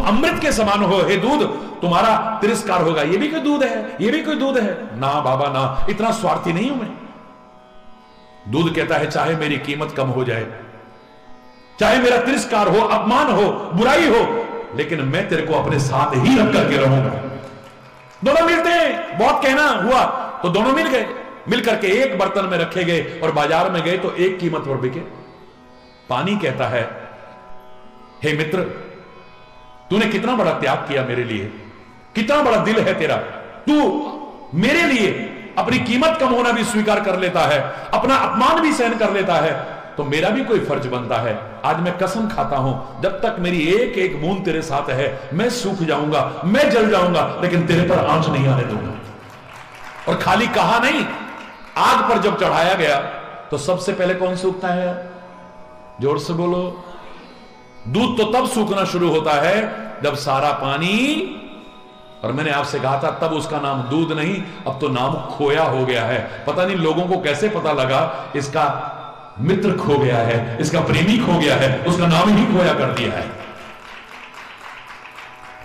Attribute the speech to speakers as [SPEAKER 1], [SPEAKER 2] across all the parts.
[SPEAKER 1] अमृत के समान हो हे दूध, तुम्हारा तिरस्कार होगा। ये भी कोई दूध है, ये भी कोई दूध है? ना बाबा ना, इतना स्वार्थी नहीं हूं मैं। दूध कहता है चाहे मेरी कीमत कम हो जाए, चाहे मेरा तिरस्कार हो, अपमान हो, बुराई हो, लेकिन मैं तेरे को अपने साथ ही रख करके रहूंगा। दोनों मिलते हैं, बहुत कहना हुआ तो दोनों मिल गए, मिलकर के एक बर्तन में रखे गए और बाजार में गए तो एक कीमत पर बिके। पानी कहता है हे मित्र, तूने कितना बड़ा त्याग किया मेरे लिए, कितना बड़ा दिल है तेरा, तू मेरे लिए अपनी कीमत कम होना भी स्वीकार कर लेता है, अपना अपमान भी सहन कर लेता है, तो मेरा भी कोई फर्ज बनता है। आज मैं कसम खाता हूं, जब तक मेरी एक एक बूंद तेरे साथ है मैं सूख जाऊंगा, मैं जल जाऊंगा, लेकिन तेरे पर आंच नहीं आने दूंगा। और खाली कहा नहीं, आग पर जब चढ़ाया गया तो सबसे पहले कौन सूखता है? जोर से बोलो। दूध तो तब सूखना शुरू होता है जब सारा पानी, और मैंने आपसे कहा था तब उसका नाम दूध नहीं, अब तो नाम खोया हो गया है। पता नहीं लोगों को कैसे पता लगा इसका मित्र खो गया है, इसका प्रेमी खो गया है, उसका नाम ही खोया कर दिया है।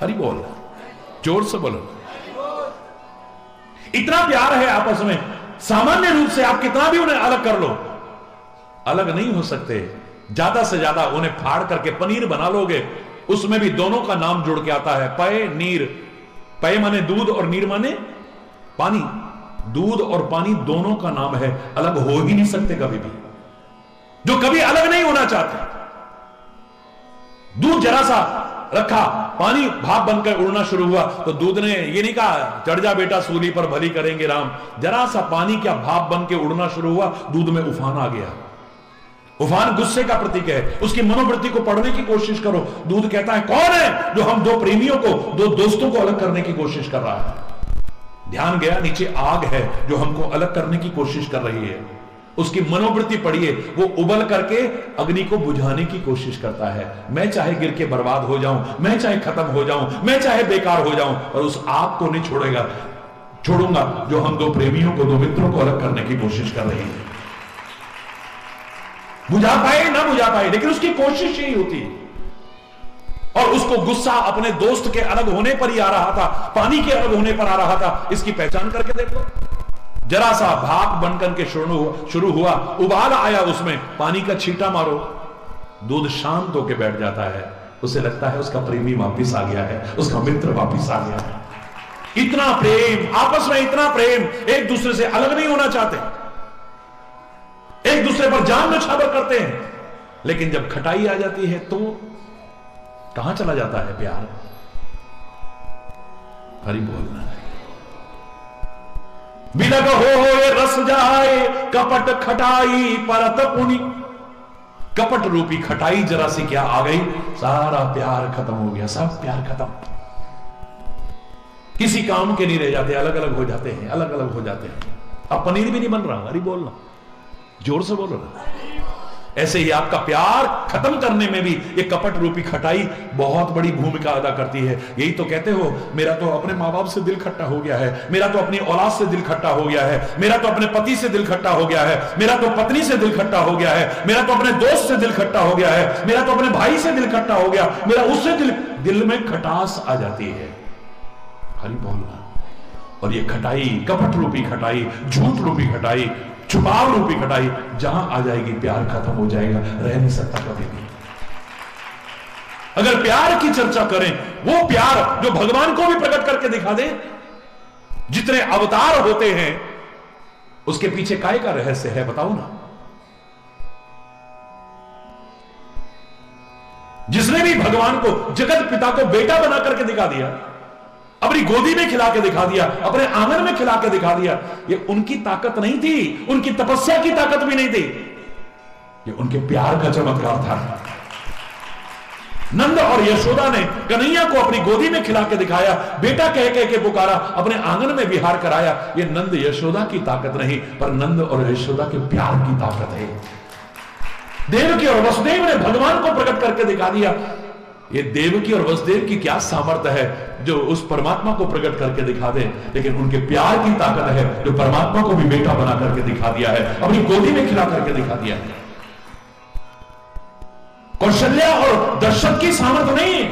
[SPEAKER 1] हरि बोल, जोर से बोलो। इतना प्यार है आपस में, सामान्य रूप से आप कितना भी उन्हें अलग कर लो, अलग नहीं हो सकते। ज्यादा से ज्यादा उन्हें फाड़ करके पनीर बना लोगे, उसमें भी दोनों का नाम जुड़ के आता है, पय नीर। पय माने दूध और नीर माने पानी। दूध और पानी दोनों का नाम है, अलग हो ही नहीं सकते कभी भी, जो कभी अलग नहीं होना चाहते। दूध जरा सा रखा, पानी भाप बनकर उड़ना शुरू हुआ तो दूध ने ये नहीं कहा चढ़ जा बेटा सूली पर भली करेंगे राम। जरा सा पानी क्या भाप बन के उड़ना शुरू हुआ, दूध में उफान आ गया। उफान गुस्से का प्रतीक है, उसकी मनोवृत्ति को पढ़ने की कोशिश करो। दूध कहता है कौन है जो हम दो प्रेमियों को, दो दोस्तों को अलग करने की कोशिश कर रहा है? ध्यान गया, नीचे आग है जो हमको अलग करने की कोशिश कर रही है। उसकी मनोवृत्ति पढ़िए, वो उबल करके अग्नि को बुझाने की कोशिश करता है। मैं चाहे गिर के बर्बाद हो जाऊं, मैं चाहे खत्म हो जाऊं, मैं चाहे बेकार हो जाऊं, और उस आग को नहीं छोड़ूंगा जो हम दो प्रेमियों को, दो मित्रों को अलग करने की कोशिश कर रही है। बुझा पाए ना बुझा पाए, लेकिन उसकी कोशिश यही होती है। और उसको गुस्सा अपने दोस्त के अलग होने पर ही आ रहा था, पानी के अलग होने पर आ रहा था। इसकी पहचान करके देख लो। जरा सा भाप बनकर के शुरू हुआ, उबाल आया, उसमें पानी का छींटा मारो, दूध शांत होकर बैठ जाता है। उसे लगता है उसका प्रेमी वापिस आ गया है, उसका मित्र वापिस आ गया है। इतना प्रेम, आपस में इतना प्रेम, एक दूसरे से अलग नहीं होना चाहते, एक दूसरे पर जान न्यौछावर करते हैं। लेकिन जब खटाई आ जाती है तो कहां चला जाता है प्यार? हरि बोलना। बिलग हो ये रस जाए, कपट खटाई परत पुनि। कपट रूपी खटाई जरा सी क्या आ गई, सारा प्यार खत्म हो गया, सब प्यार खत्म। किसी काम के नहीं रह जाते, अलग अलग हो जाते हैं, अलग अलग हो जाते हैं। अब पनीर भी नहीं बन रहा। हरि बोलना, जोर से बोलो ना। ऐसे ही आपका प्यार खत्म करने में भी ये कपट रूपी खटाई बहुत बड़ी भूमिका अदा करती है। यही तो कहते हो, मेरा तो अपने माँ बाप से दिल खट्टा हो गया है, मेरा तो अपनी औलाद से दिल खट्टा हो गया है, मेरा तो अपने पति से दिल खट्टा हो गया है, मेरा तो पत्नी से दिल खट्टा हो गया है, मेरा तो अपने दोस्त से दिल खट्टा हो गया है, मेरा तो अपने भाई से दिल खट्टा हो गया, मेरा उससे दिल में खटास आ जाती है। हरि बोलना। और ये खटाई, कपट रूपी खटाई, झूठ रूपी खटाई, छुपाव रूपी खटाई जहां आ जाएगी प्यार खत्म हो जाएगा, रह नहीं सकता कभी भी। अगर प्यार की चर्चा करें, वो प्यार जो भगवान को भी प्रकट करके दिखा दे। जितने अवतार होते हैं उसके पीछे काय का रहस्य है बताओ ना। जिसने भी भगवान को, जगत पिता को बेटा बना करके दिखा दिया, अपनी गोदी में खिला के दिखा दिया, अपने आंगन में खिला के दिखा दिया, ये उनकी ताकत नहीं थी, उनकी तपस्या की ताकत भी नहीं थी, ये उनके प्यार का चमत्कार था। नंद और यशोदा ने कन्हैया को अपनी गोदी में खिला के दिखाया, बेटा कह कह के पुकारा, अपने आंगन में विहार कराया। ये नंद यशोदा की ताकत नहीं, पर नंद और यशोदा के प्यार की ताकत है। देवकी और वसुदेव ने भगवान को प्रकट करके दिखा दिया। ये देवकी और वसुदेव की क्या सामर्थ्य है जो उस परमात्मा को प्रकट करके दिखा दे, लेकिन उनके प्यार की ताकत है जो परमात्मा को भी बेटा बना करके दिखा दिया है, अपनी गोदी में खिला करके दिखा दिया है। कौशल्या और दशरथ की सामर्थ्य नहीं है,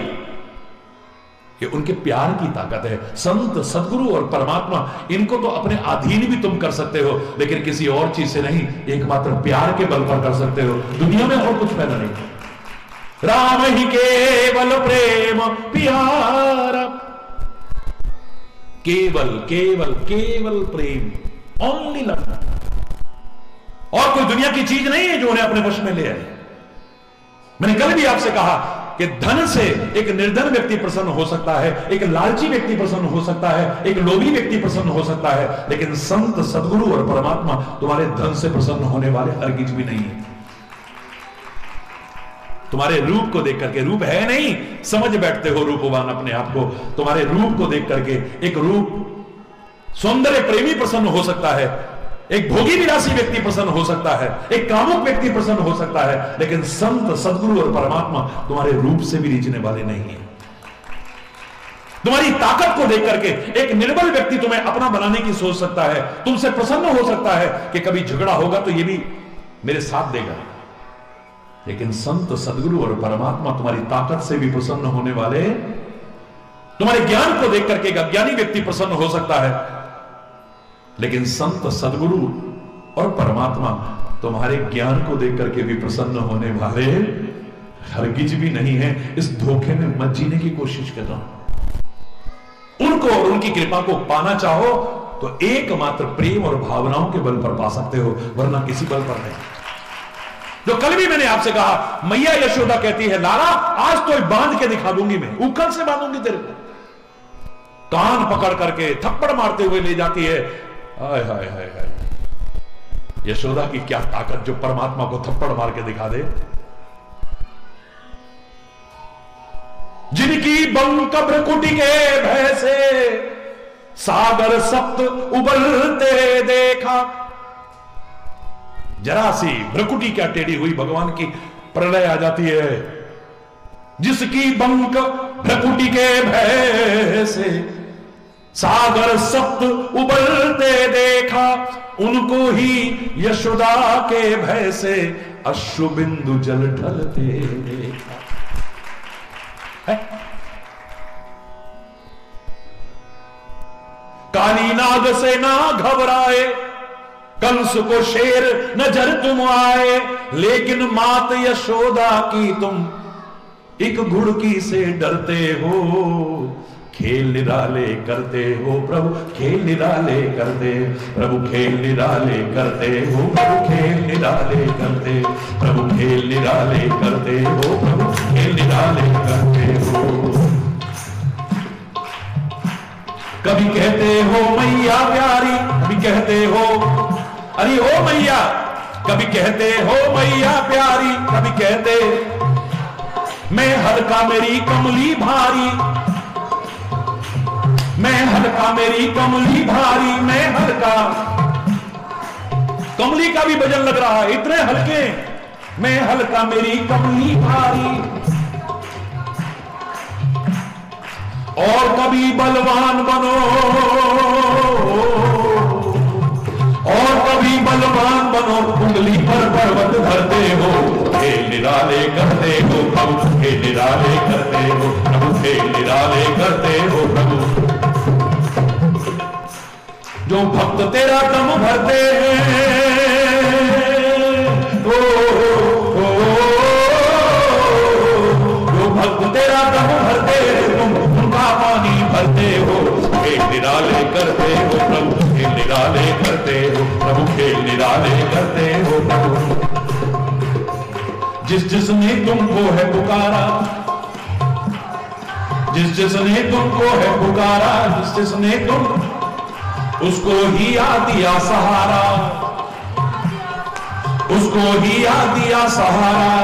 [SPEAKER 1] ये उनके प्यार की ताकत है। संत, सदगुरु और परमात्मा, इनको तो अपने अधीन भी तुम कर सकते हो, लेकिन किसी और चीज से नहीं, एकमात्र प्यार के बल पर कर सकते हो। दुनिया में और कुछ पैदा नहीं। राम ही केवल प्रेम प्यारा, केवल केवल केवल प्रेम, ओनली लव। और कोई दुनिया की चीज नहीं है जो उन्हें अपने वश में ले आए। मैंने कल भी आपसे कहा कि धन से एक निर्धन व्यक्ति प्रसन्न हो सकता है, एक लालची व्यक्ति प्रसन्न हो सकता है, एक लोभी व्यक्ति प्रसन्न हो सकता है, लेकिन संत, सदगुरु और परमात्मा तुम्हारे धन से प्रसन्न होने वाले हरगिज भी नहीं है। तुम्हारे रूप को देख करके, रूप है नहीं, समझ बैठते हो रूपवान अपने आप को, तुम्हारे रूप को देख करके एक रूप सौंदर्य प्रेमी प्रसन्न हो सकता है, एक भोगी विलासी व्यक्ति प्रसन्न हो सकता है, एक कामुक व्यक्ति प्रसन्न हो सकता है, लेकिन संत, सदगुरु और परमात्मा तुम्हारे रूप से भी रीझने वाले नहीं है। तुम्हारी ताकत को देख करके एक निर्बल व्यक्ति तुम्हें अपना बनाने की सोच सकता है, तुमसे प्रसन्न हो सकता है कि कभी झगड़ा होगा तो ये भी मेरे साथ देगा, लेकिन संत, सदगुरु और परमात्मा तुम्हारी ताकत से भी प्रसन्न होने वाले, तुम्हारे ज्ञान को देख करके एक अज्ञानी व्यक्ति प्रसन्न हो सकता है, लेकिन संत, सदगुरु और परमात्मा तुम्हारे ज्ञान को देख करके भी प्रसन्न होने वाले हरगिज भी नहीं है। इस धोखे में मत जीने की कोशिश कर रहा हूं। उनको और उनकी कृपा को पाना चाहो तो एकमात्र प्रेम और भावनाओं के बल पर पा सकते हो, वरना किसी बल पर नहीं। जो कल भी मैंने आपसे कहा, मैया यशोदा कहती है, लाला आज तो बांध के दिखा दूंगी, मैं उखल से बांधूंगी तेरे को। कान पकड़ करके थप्पड़ मारते हुए ले जाती है। हाय हाय हाय हाय, यशोदा की क्या ताकत जो परमात्मा को थप्पड़ मार के दिखा दे। जिनकी बंक भ्रकुटी के भय से सागर सप्त उबलते देखा। जरा सी भ्रकुटी क्या टेढ़ी हुई, भगवान की प्रलय आ जाती है। जिसकी बंक भ्रकुटी के भय से सागर सप्त उबलते देखा, उनको ही यशोदा के भय से अश्रु बिंदु जल ढलते देखा। काली नाग से ना घबराए, कंस को शेर नजर तुम आए, लेकिन मात यशोदा की तुम एक घुड़की से डरते हो। खेल निराले करते हो प्रभु, खेल निराले करते प्रभु, खेल निराले करते हो प्रभु, खेल निराले करते प्रभु, खेल निराले करते हो प्रभु, खेल निराले करते हो। कभी कहते हो मैया प्यारी, कभी कहते हो अरे ओ मैया, कभी कहते हो मैया प्यारी, कभी कहते मैं हल्का मेरी कमली भारी, मैं हल्का मेरी कमली भारी, मैं हल्का। कमली का भी वजन लग रहा है, इतने हल्के। मैं हल्का मेरी कमली भारी। और कभी बलवान बनो, और कभी बलवान बनो, उंगली पर पर्वत धरते हो। खेल निराले करते हो प्रभु, खेल निराले करते हो प्रभु, खेल निराले करते हो प्रभु। जो भक्त तेरा दम भरते हैं, जो भक्त तेरा दम भरते हैं, तुम उनका पानी भरते हो। खेल निराले करते हो प्रभु, खेल निराले करते हो प्रभु, खेल निराले करते हो प्रभु। जिस जिसने तुमको है पुकारा, जिस जिसने तुमको है पुकारा, जिस जिसने तुम उसको ही आ दिया सहारा, उसको ही आ दिया सहारा।